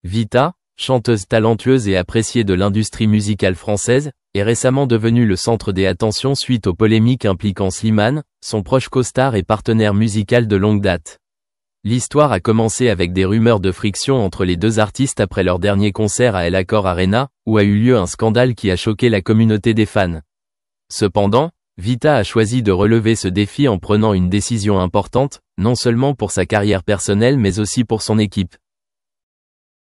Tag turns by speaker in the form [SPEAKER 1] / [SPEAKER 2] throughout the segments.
[SPEAKER 1] Vita, chanteuse talentueuse et appréciée de l'industrie musicale française, est récemment devenue le centre des attentions suite aux polémiques impliquant Slimane, son proche costard et partenaire musical de longue date. L'histoire a commencé avec des rumeurs de friction entre les deux artistes après leur dernier concert à El Accor Arena, où a eu lieu un scandale qui a choqué la communauté des fans. Cependant, Vita a choisi de relever ce défi en prenant une décision importante, non seulement pour sa carrière personnelle mais aussi pour son équipe.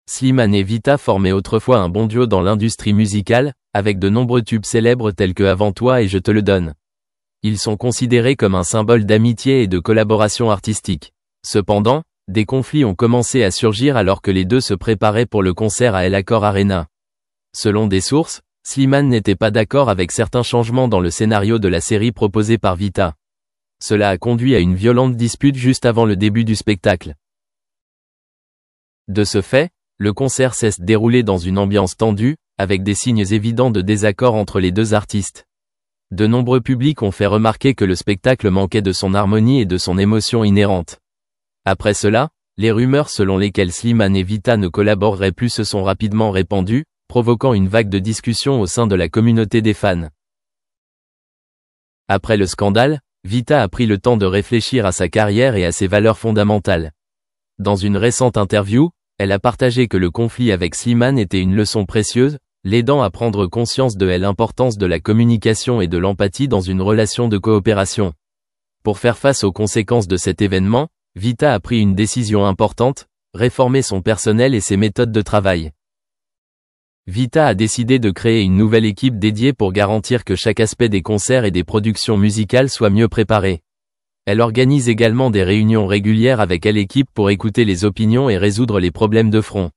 [SPEAKER 1] Slimane et Vita formaient autrefois un bon duo dans l'industrie musicale, avec de nombreux tubes célèbres tels que Avant toi et Je te le donne. Ils sont considérés comme un symbole d'amitié et de collaboration artistique. Cependant, des conflits ont commencé à surgir alors que les deux se préparaient pour le concert à El Accor Arena. Selon des sources, Slimane n'était pas d'accord avec certains changements dans le scénario de la série proposée par Vita. Cela a conduit à une violente dispute juste avant le début du spectacle. De ce fait, le concert s'est déroulé dans une ambiance tendue, avec des signes évidents de désaccord entre les deux artistes. De nombreux publics ont fait remarquer que le spectacle manquait de son harmonie et de son émotion inhérente. Après cela, les rumeurs selon lesquelles Slimane et Vita ne collaboreraient plus se sont rapidement répandues, provoquant une vague de discussion au sein de la communauté des fans. Après le scandale, Vita a pris le temps de réfléchir à sa carrière et à ses valeurs fondamentales. Dans une récente interview, elle a partagé que le conflit avec Slimane était une leçon précieuse, l'aidant à prendre conscience de l'importance de la communication et de l'empathie dans une relation de coopération. Pour faire face aux conséquences de cet événement, Vita a pris une décision importante, réformer son personnel et ses méthodes de travail. Vita a décidé de créer une nouvelle équipe dédiée pour garantir que chaque aspect des concerts et des productions musicales soit mieux préparé. Elle organise également des réunions régulières avec l'équipe pour écouter les opinions et résoudre les problèmes de front.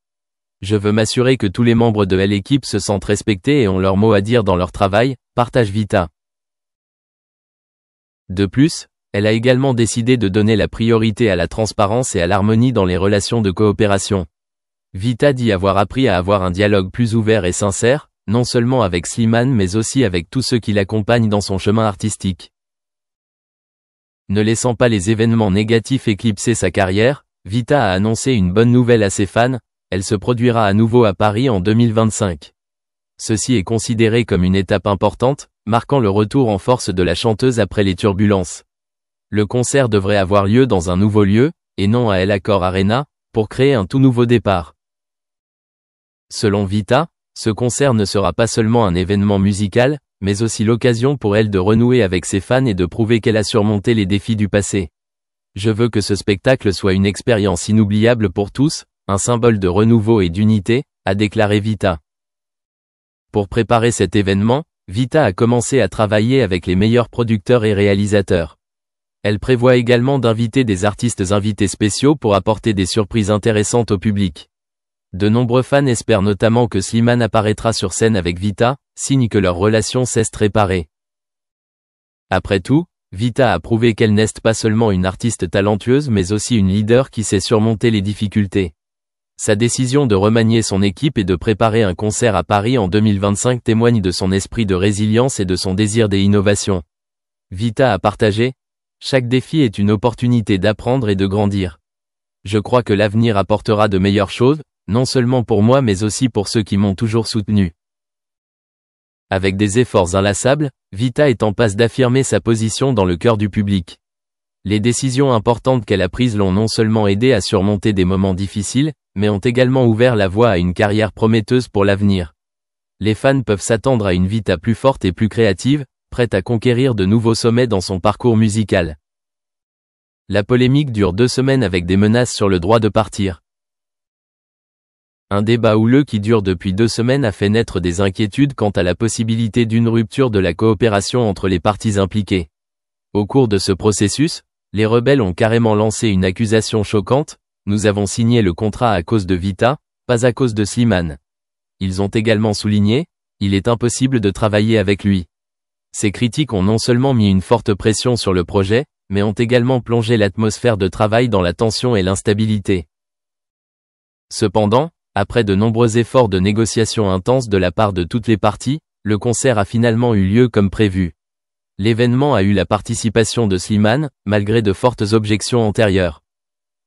[SPEAKER 1] Je veux m'assurer que tous les membres de l'équipe se sentent respectés et ont leur mot à dire dans leur travail, partage Vita. De plus, elle a également décidé de donner la priorité à la transparence et à l'harmonie dans les relations de coopération. Vita dit avoir appris à avoir un dialogue plus ouvert et sincère, non seulement avec Slimane mais aussi avec tous ceux qui l'accompagnent dans son chemin artistique. Ne laissant pas les événements négatifs éclipser sa carrière, Vita a annoncé une bonne nouvelle à ses fans, elle se produira à nouveau à Paris en 2025. Ceci est considéré comme une étape importante, marquant le retour en force de la chanteuse après les turbulences. Le concert devrait avoir lieu dans un nouveau lieu, et non à El Accor Arena, pour créer un tout nouveau départ. Selon Vita, ce concert ne sera pas seulement un événement musical, mais aussi l'occasion pour elle de renouer avec ses fans et de prouver qu'elle a surmonté les défis du passé. Je veux que ce spectacle soit une expérience inoubliable pour tous, un symbole de renouveau et d'unité, a déclaré Vita. Pour préparer cet événement, Vita a commencé à travailler avec les meilleurs producteurs et réalisateurs. Elle prévoit également d'inviter des artistes invités spéciaux pour apporter des surprises intéressantes au public. De nombreux fans espèrent notamment que Slimane apparaîtra sur scène avec Vita, signe que leur relation s'est réparée. Après tout, Vita a prouvé qu'elle n'est pas seulement une artiste talentueuse mais aussi une leader qui sait surmonter les difficultés. Sa décision de remanier son équipe et de préparer un concert à Paris en 2025 témoigne de son esprit de résilience et de son désir d'innovation. Vita a partagé « Chaque défi est une opportunité d'apprendre et de grandir. Je crois que l'avenir apportera de meilleures choses, non seulement pour moi mais aussi pour ceux qui m'ont toujours soutenu. » Avec des efforts inlassables, Vita est en passe d'affirmer sa position dans le cœur du public. Les décisions importantes qu'elle a prises l'ont non seulement aidé à surmonter des moments difficiles, mais ont également ouvert la voie à une carrière prometteuse pour l'avenir. Les fans peuvent s'attendre à une Vita plus forte et plus créative, prête à conquérir de nouveaux sommets dans son parcours musical. La polémique dure 2 semaines avec des menaces sur le droit de partir. Un débat houleux qui dure depuis 2 semaines a fait naître des inquiétudes quant à la possibilité d'une rupture de la coopération entre les parties impliquées. Au cours de ce processus, les rebelles ont carrément lancé une accusation choquante, « Nous avons signé le contrat à cause de Vita, pas à cause de Slimane ». Ils ont également souligné, « Il est impossible de travailler avec lui ». Ces critiques ont non seulement mis une forte pression sur le projet, mais ont également plongé l'atmosphère de travail dans la tension et l'instabilité. Cependant, après de nombreux efforts de négociation intenses de la part de toutes les parties, le concert a finalement eu lieu comme prévu. L'événement a eu la participation de Slimane, malgré de fortes objections antérieures.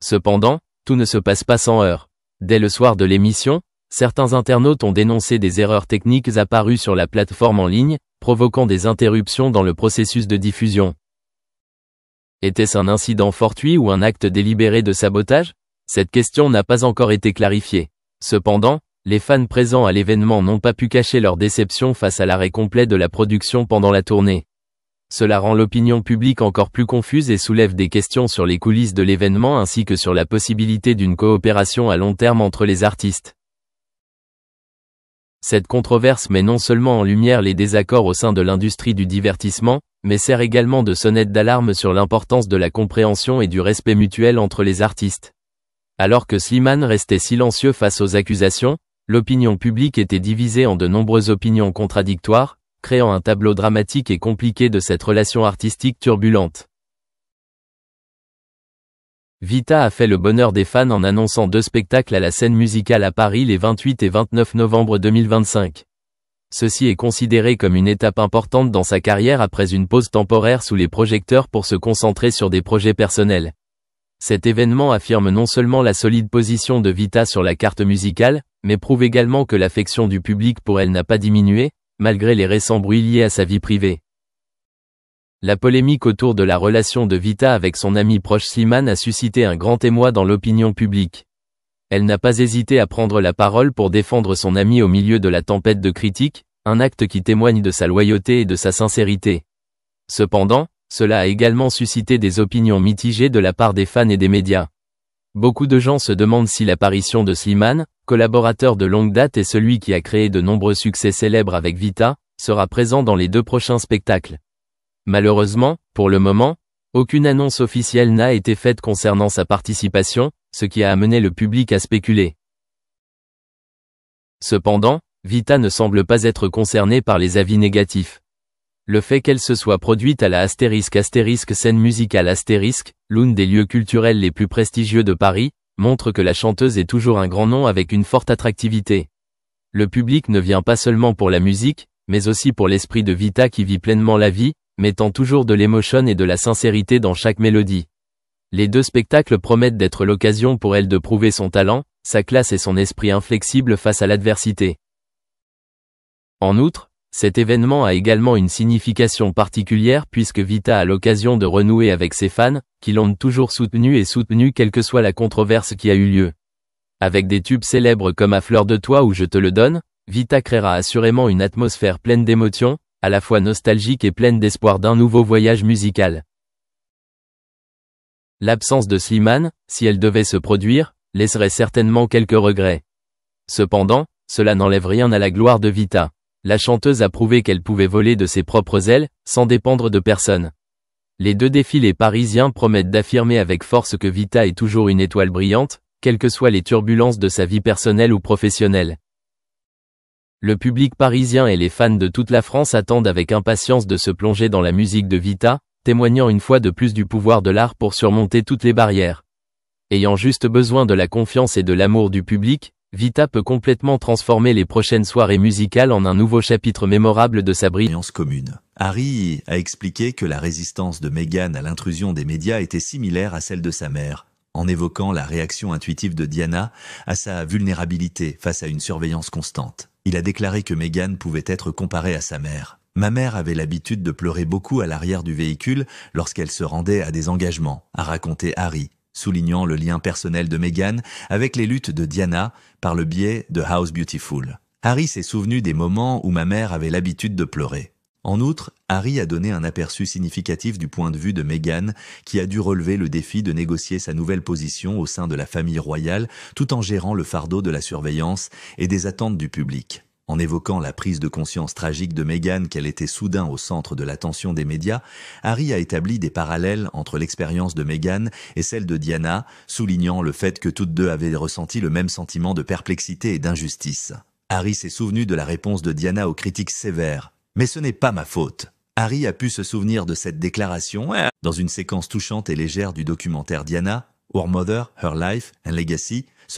[SPEAKER 1] Cependant, tout ne se passe pas sans heurts. Dès le soir de l'émission, certains internautes ont dénoncé des erreurs techniques apparues sur la plateforme en ligne, provoquant des interruptions dans le processus de diffusion. Était-ce un incident fortuit ou un acte délibéré de sabotage? Cette question n'a pas encore été clarifiée. Cependant, les fans présents à l'événement n'ont pas pu cacher leur déception face à l'arrêt complet de la production pendant la tournée. Cela rend l'opinion publique encore plus confuse et soulève des questions sur les coulisses de l'événement ainsi que sur la possibilité d'une coopération à long terme entre les artistes. Cette controverse met non seulement en lumière les désaccords au sein de l'industrie du divertissement, mais sert également de sonnette d'alarme sur l'importance de la compréhension et du respect mutuel entre les artistes. Alors que Slimane restait silencieux face aux accusations, l'opinion publique était divisée en de nombreuses opinions contradictoires, créant un tableau dramatique et compliqué de cette relation artistique turbulente. Vita a fait le bonheur des fans en annonçant 2 spectacles à la Scène Musicale à Paris les 28 et 29 novembre 2025. Ceci est considéré comme une étape importante dans sa carrière après une pause temporaire sous les projecteurs pour se concentrer sur des projets personnels. Cet événement affirme non seulement la solide position de Vita sur la carte musicale, mais prouve également que l'affection du public pour elle n'a pas diminué, malgré les récents bruits liés à sa vie privée. La polémique autour de la relation de Vita avec son ami proche Slimane a suscité un grand émoi dans l'opinion publique. Elle n'a pas hésité à prendre la parole pour défendre son ami au milieu de la tempête de critiques, un acte qui témoigne de sa loyauté et de sa sincérité. Cependant, cela a également suscité des opinions mitigées de la part des fans et des médias. Beaucoup de gens se demandent si l'apparition de Slimane, collaborateur de longue date et celui qui a créé de nombreux succès célèbres avec Vita, sera présent dans les 2 prochains spectacles. Malheureusement, pour le moment, aucune annonce officielle n'a été faite concernant sa participation, ce qui a amené le public à spéculer. Cependant, Vita ne semble pas être concernée par les avis négatifs. Le fait qu'elle se soit produite à la Scène Musicale l'un des lieux culturels les plus prestigieux de Paris, montre que la chanteuse est toujours un grand nom avec une forte attractivité. Le public ne vient pas seulement pour la musique, mais aussi pour l'esprit de Vita qui vit pleinement la vie, mettant toujours de l'émotion et de la sincérité dans chaque mélodie. Les 2 spectacles promettent d'être l'occasion pour elle de prouver son talent, sa classe et son esprit inflexible face à l'adversité. En outre, cet événement a également une signification particulière puisque Vita a l'occasion de renouer avec ses fans, qui l'ont toujours soutenu quelle que soit la controverse qui a eu lieu. Avec des tubes célèbres comme À fleur de toi ou Je te le donne, Vita créera assurément une atmosphère pleine d'émotions, à la fois nostalgique et pleine d'espoir d'un nouveau voyage musical. L'absence de Slimane, si elle devait se produire, laisserait certainement quelques regrets. Cependant, cela n'enlève rien à la gloire de Vita. La chanteuse a prouvé qu'elle pouvait voler de ses propres ailes, sans dépendre de personne. Les 2 défilés parisiens promettent d'affirmer avec force que Vita est toujours une étoile brillante, quelles que soient les turbulences de sa vie personnelle ou professionnelle. Le public parisien et les fans de toute la France attendent avec impatience de se plonger dans la musique de Vita, témoignant une fois de plus du pouvoir de l'art pour surmonter toutes les barrières. Ayant juste besoin de la confiance et de l'amour du public, Vita peut complètement transformer les prochaines soirées musicales en un nouveau chapitre mémorable de sa brillance
[SPEAKER 2] commune. Harry a expliqué que la résistance de Meghan à l'intrusion des médias était similaire à celle de sa mère, en évoquant la réaction intuitive de Diana à sa vulnérabilité face à une surveillance constante. Il a déclaré que Meghan pouvait être comparée à sa mère. « Ma mère avait l'habitude de pleurer beaucoup à l'arrière du véhicule lorsqu'elle se rendait à des engagements », a raconté Harry, soulignant le lien personnel de Meghan avec les luttes de Diana par le biais de House Beautiful. Harry s'est souvenu des moments où ma mère avait l'habitude de pleurer. En outre, Harry a donné un aperçu significatif du point de vue de Meghan, qui a dû relever le défi de négocier sa nouvelle position au sein de la famille royale, tout en gérant le fardeau de la surveillance et des attentes du public. En évoquant la prise de conscience tragique de Meghan qu'elle était soudain au centre de l'attention des médias, Harry a établi des parallèles entre l'expérience de Meghan et celle de Diana, soulignant le fait que toutes 2 avaient ressenti le même sentiment de perplexité et d'injustice. Harry s'est souvenu de la réponse de Diana aux critiques sévères. « Mais ce n'est pas ma faute ». Harry a pu se souvenir de cette déclaration dans une séquence touchante et légère du documentaire Diana, Our Mother, Her Life and Legacy,